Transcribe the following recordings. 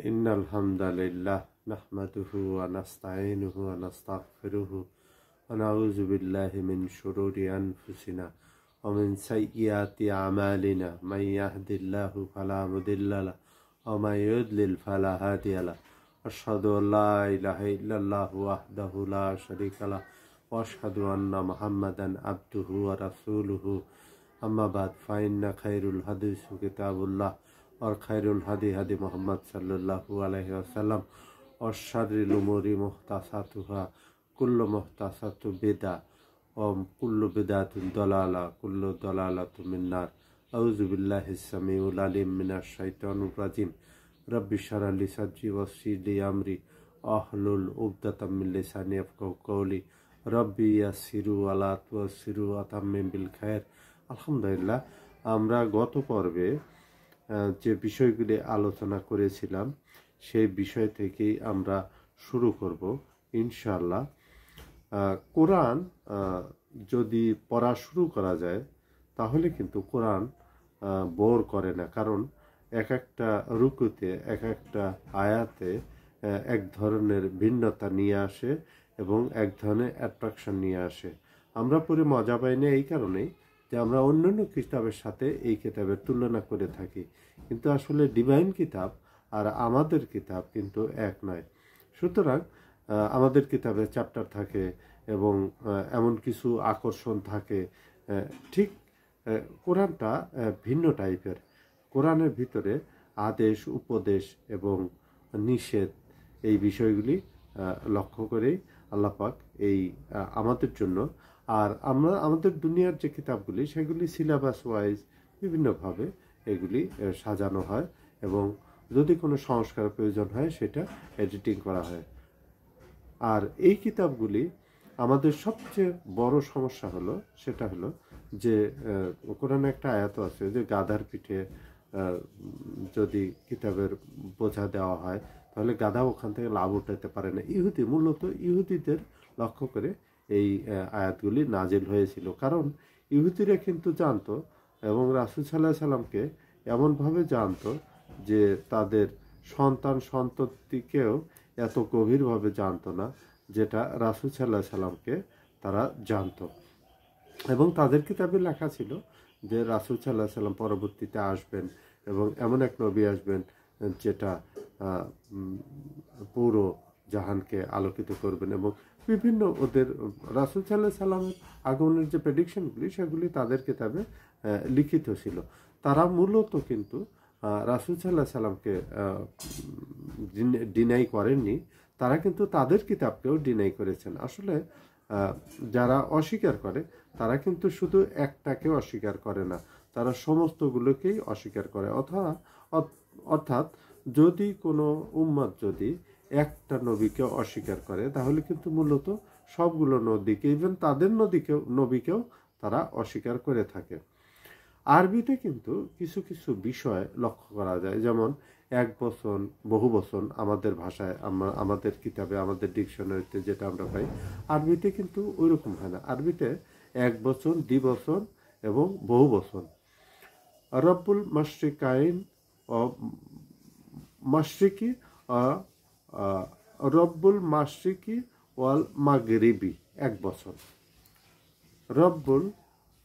ইন্নাল হামদালিল্লাহ নাহমাদুহু ওয়া নাস্তাঈনুহু ওয়া নাস্তাগফিরুহু ওয়া নাউযু বিল্লাহি মিন শুরুরি আনফুসিনা ওয়া মিন সাইয়্যাতি আমালিনা মান ইয়াহদিল্লাহু ফালা মুদিল্লা লাহু ওয়া মান ইউদ্লিল ফালা হাদিয়া লাহু আশহাদু আল লা ইলাহা ইল্লাল্লাহু ওয়াহদাহু লা শারীকা লাহু ওয়া আশহাদু আন্না মুহাম্মাদান আবদুহু ওয়া রাসূলুহু আম্মা বাদ ফাইন্না খায়রুল হাদিসি কিতাবুল্লাহ और खैरुल हदी हदी मोहम्मद सल्लल्लाहु अलैहि वसल्लम और शर्रिल उमूरी मुहतासातुहा कुल्लु मुहतासातु बिदा और कुल्लु बिदातिन दलाला कुल्लु दलालातु मिन्नार अऊज़ु बिल्लाहिस समीउल अलीम मिनाश शैतानिर रजीम रब्बि इश्रह ली सदरी वयस्सिर ली अमरी अहलुल उक़दतम मिन लिसानी यफ़क़हू क़ौली रब्बि यास्सिरु वला तुअस्सिरु वतम्मिम बिल खैर। আলহামদুলিল্লাহ, আমরা গত পর্বে যে বিষয়গুলি আলোচনা করেছিলাম সেই বিষয় থেকেই আমরা শুরু করব ইনশাআল্লাহ। কোরআন যদি পড়া শুরু করা যায় তাহলে কিন্তু কোরআন বোর করে না, কারণ এক একটা রুকুতে এক একটা আয়াতে এক ধরনের ভিন্নতা নিয়ে আসে এবং এক ধরনের অ্যাট্রাকশন নিয়ে আসে। আমরা পড়ে মজা পাই না এই কারণেই যে আমরা অন্যান্য কিতাবের সাথে এই কিতাবের তুলনা করে থাকি, কিন্তু আসলে ডিভাইন কিতাব আর আমাদের কিতাব কিন্তু এক নয়। সুতরাং আমাদের কিতাবে চ্যাপ্টার থাকে এবং এমন কিছু আকর্ষণ থাকে, ঠিক কোরআনটা ভিন্ন টাইপের। কোরআনের ভিতরে আদেশ, উপদেশ এবং নিষেধ এই বিষয়গুলি লক্ষ্য করেই আল্লাহ পাক এই আমাদের জন্য, আর আমরা আমাদের দুনিয়ার যে কিতাবগুলি সেগুলি সিলেবাস ওয়াইজ বিভিন্নভাবে এগুলি সাজানো হয় এবং যদি কোনো সংস্কারের প্রয়োজন হয় সেটা এডিটিং করা হয়। আর এই কিতাবগুলি আমাদের সবচেয়ে বড় সমস্যা হলো সেটা হলো যে কোরআনে একটা আয়াত আছে যে গাধার পিঠে যদি কিতাবের বোঝা দেওয়া হয় তাহলে গাধা ওখান থেকে লাভ উঠাতে পারে না। মূলত ইহুদিদের লক্ষ্য করে এই আয়াতগুলি নাজিল হয়েছিল, কারণ ইহুদিরা কিন্তু জানতো এবং রাসূল সাল্লাল্লাহু আলাইহি সাল্লামকে এমনভাবে জানতো যে তাদের সন্ততিকেও এত গভীরভাবে জানতো না যেটা রাসূল সাল্লাল্লাহু আলাইহি সাল্লামকে তারা জানতো। এবং তাদের কিতাবে লেখা ছিল যে রাসূল সাল্লাল্লাহু আলাইহি সাল্লাম পরবর্তীতে আসবেন এবং এমন এক নবী আসবেন যেটা পুরো জাহানকে আলোকিত করবেন, এবং বিভিন্ন ওদের রাসূল সাল্লাল্লাহু আলাইহি সাল্লামের আগমনের যে প্রেডিকশনগুলি সেগুলি তাদের কিতাবে লিখিত ছিল। তারা মূলত কিন্তু রাসূল সাল্লাল্লাহু আলাইহি সাল্লামকে ডিনাই করেননি, তারা কিন্তু তাদের কিতাবকেও ডিনাই করেছেন। আসলে যারা অস্বীকার করে তারা কিন্তু শুধু একটাকেও অস্বীকার করে না, তারা সমস্তগুলোকেই অস্বীকার করে। অর্থাৎ যদি কোনো উম্মত যদি একটা নবীকে অস্বীকার করে তাহলে কিন্তু মূলত সবগুলো নবীকে, ইভেন তাদের নবীকেও তারা অস্বীকার করে থাকে। আরবিতে কিন্তু কিছু কিছু বিষয় লক্ষ্য করা যায়, যেমন এক বচন, বহু বচন আমাদের ভাষায়, আমাদের কিতাবে, আমাদের ডিকশনারিতে যেটা আমরা পাই, আরবিতে কিন্তু ওইরকম হয় না। আরবিতে এক বচন, দ্বিবচন এবং বহু বচন। রব্বুল মাশরিকাইন ও মাশরিকি, রব্বুল মাশরিকি ওয়াল মাগরিবি এক বচন, রব্বুল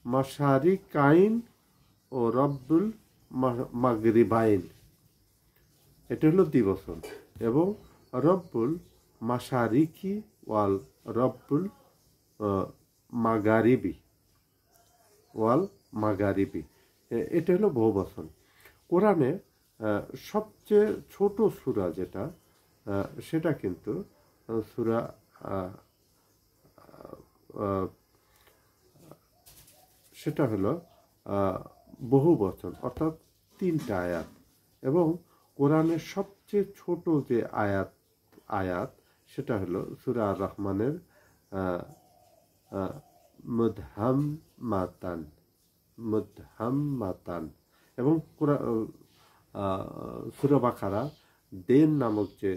মাশারিকাইন ও রব্বুল মাগরিবাইন এটা হলো দ্বিবচন, এবং রব্বুল মাশারিকি ওয়াল রব্বুল মাগারিবি ওয়াল মাগারিবি এটা হলো বহুবচন। কোরআনে সবচেয়ে ছোট সূরা যেটা সেটা কিন্তু সূরা সেটা হলো বহুবচন, অর্থাৎ 3টা আয়াত। এবং কোরআনের সবচেয়ে ছোট যে আয়াত সেটা হলো সূরা আর রহমানের মুদহাম্মাতান, এবং সূরা বাকারা দেন নামক যে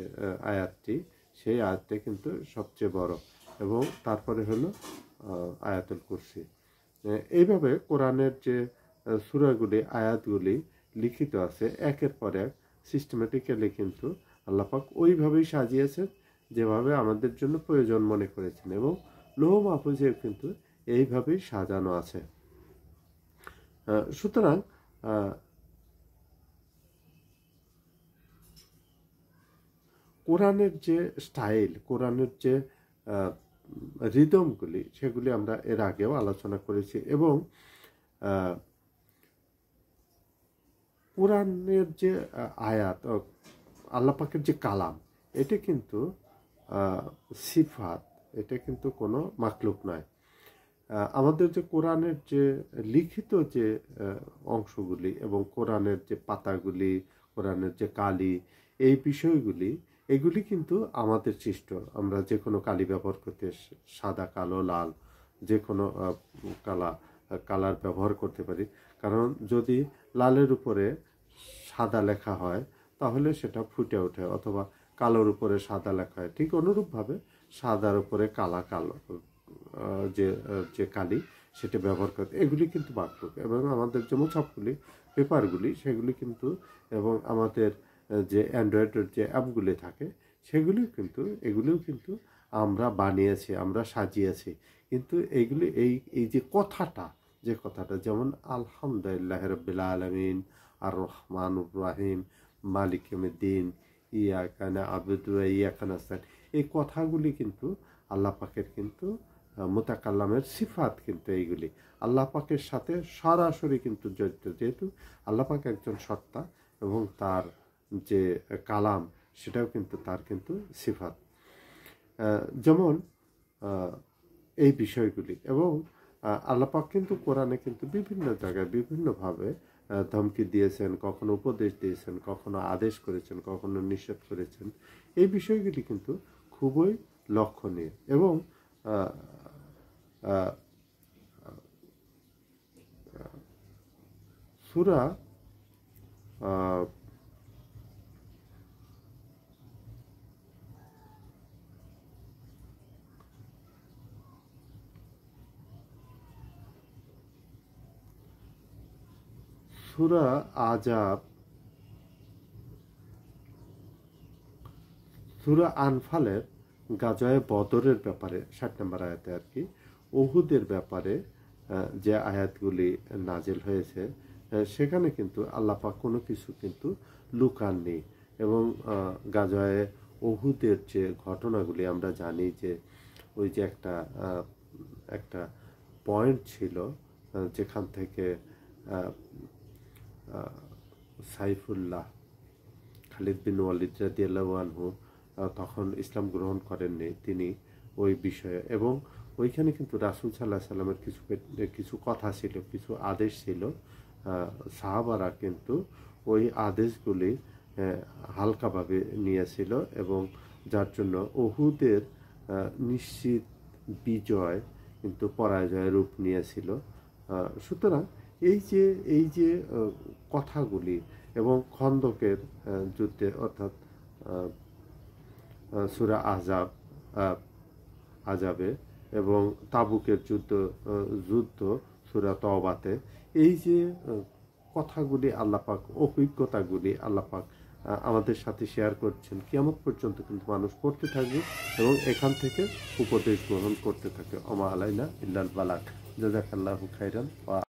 আয়াতটি, সেই আয়াতটি কিন্তু সবচেয়ে বড়, এবং তারপরে হলো আয়াতুল কুরসি। এইভাবে কোরআনের যে সূরাগুলি, আয়াতগুলি লিখিত আছে একের পর এক সিস্টেমেটিক্যালি কিন্তু আল্লাহ পাক ওইভাবেই সাজিয়েছেন যেভাবে আমাদের জন্য প্রয়োজন মনে করেছেন, এবং লৌহ মাহফুজে কিন্তু এইভাবেই সাজানো আছে। সুতরাং কোরআনের যে স্টাইল, কোরআনের যে রিদমগুলি, সেগুলি আমরা এর আগেও আলোচনা করেছি, এবং কোরআনের যে আয়াত, আল্লাহ পাকের যে কালাম, এটা কিন্তু সিফাত, এটা কিন্তু কোনো মাখলুক নয়। আমাদের যে কোরআনের যে লিখিত যে অংশগুলি এবং কোরআনের যে পাতাগুলি, কোরআনের যে কালি, এই বিষয়গুলি, এগুলি কিন্তু আমাদের সৃষ্ট। আমরা যে কোনো কালি ব্যবহার করতে, সাদা, কালো, লাল, যে কোনো কালার ব্যবহার করতে পারি। কারণ যদি লালের উপরে সাদা লেখা হয় তাহলে সেটা ফুটে ওঠে, অথবা কালোর উপরে সাদা লেখা হয়, ঠিক অনুরূপভাবে সাদার উপরে কালো যে কালি, সেটা ব্যবহার করতে, এগুলি কিন্তু মাকরুহ। এবং আমাদের যে মুছাফগুলি, পেপারগুলি, সেগুলি কিন্তু, এবং আমাদের যে অ্যান্ড্রয়েডের যে অ্যাপগুলি থাকে, সেগুলিও কিন্তু আমরা বানিয়েছি, আমরা সাজিয়েছি। কিন্তু এইগুলি এই যে কথাটা, যেমন আলহামদুলিল্লাহ রাব্বিল আলামিন, আর রহমানুর রহিম, মালিক ইয়াউমিদ্দিন, ইয়াকা না'বুদু ওয়া ইয়াকা নাস্তাইন, এই কথাগুলি কিন্তু আল্লাহ পাকের কিন্তু মুতাকাল্লামের সিফাত, কিন্তু এইগুলি আল্লাহ পাকের সাথে সরাসরি কিন্তু জড়িত, যেহেতু আল্লাহ পাক একজন সত্তা, এবং তার যে কালাম, সেটাও কিন্তু তার কিন্তু সিফাত। যেমন এই বিষয়গুলি, এবং আল্লাহ পাক কিন্তু কোরআনে কিন্তু বিভিন্ন জায়গায় বিভিন্নভাবে ধমকি দিয়েছেন, কখনো উপদেশ দিয়েছেন, কখনো আদেশ করেছেন, কখনো নিষেধ করেছেন। এই বিষয়গুলি কিন্তু খুবই লক্ষণীয়। এবং সূরা আজাব, সূরা আনফালের গাজওয়ে বদরের ব্যাপারে 60 নম্বর আয়াতে আর কি, উহুদের ব্যাপারে যে আয়াতগুলি নাজিল হয়েছে, সেখানে কিন্তু আল্লাহ পাক কোনো কিছু কিন্তু লুকাননি। এবং গাজওয়ে উহুদের যে ঘটনাগুলি আমরা জানি, যে ওই যে একটা পয়েন্ট ছিল যেখান থেকে সাইফুল্লাহ, খালিদ বিন ওয়ালিদ রাদিয়াল্লাহু আনহু তখন ইসলাম গ্রহণ করেননি তিনি ওই বিষয়ে, এবং ওইখানে কিন্তু রাসূল সাল্লাল্লাহু আলাইহি সাল্লামের কিছু কথা ছিল, কিছু আদেশ ছিল। সাহাবারা কিন্তু ওই আদেশগুলি হালকাভাবে নিয়েছিল, এবং যার জন্য উহুদের নিশ্চিত বিজয় কিন্তু পরাজয়ের রূপ নিয়েছিল। সুতরাং এই যে কথাগুলি, এবং খন্দকের যুদ্ধে, অর্থাৎ সূরা আজাবে, এবং তাবুকের যুদ্ধ সূরা তওবাতে, এই যে কথাগুলি আল্লাহ পাক, অভিজ্ঞতাগুলি আল্লাহ পাক আমাদের সাথে শেয়ার করছেন, কিয়ামত পর্যন্ত কিন্তু মানুষ পড়তে থাকবে এবং এখান থেকে উপদেশ গ্রহণ করতে থাকে। ওমা আলাইনা ইল্লাল বালাগ। জাযাকাল্লাহু খাইরান।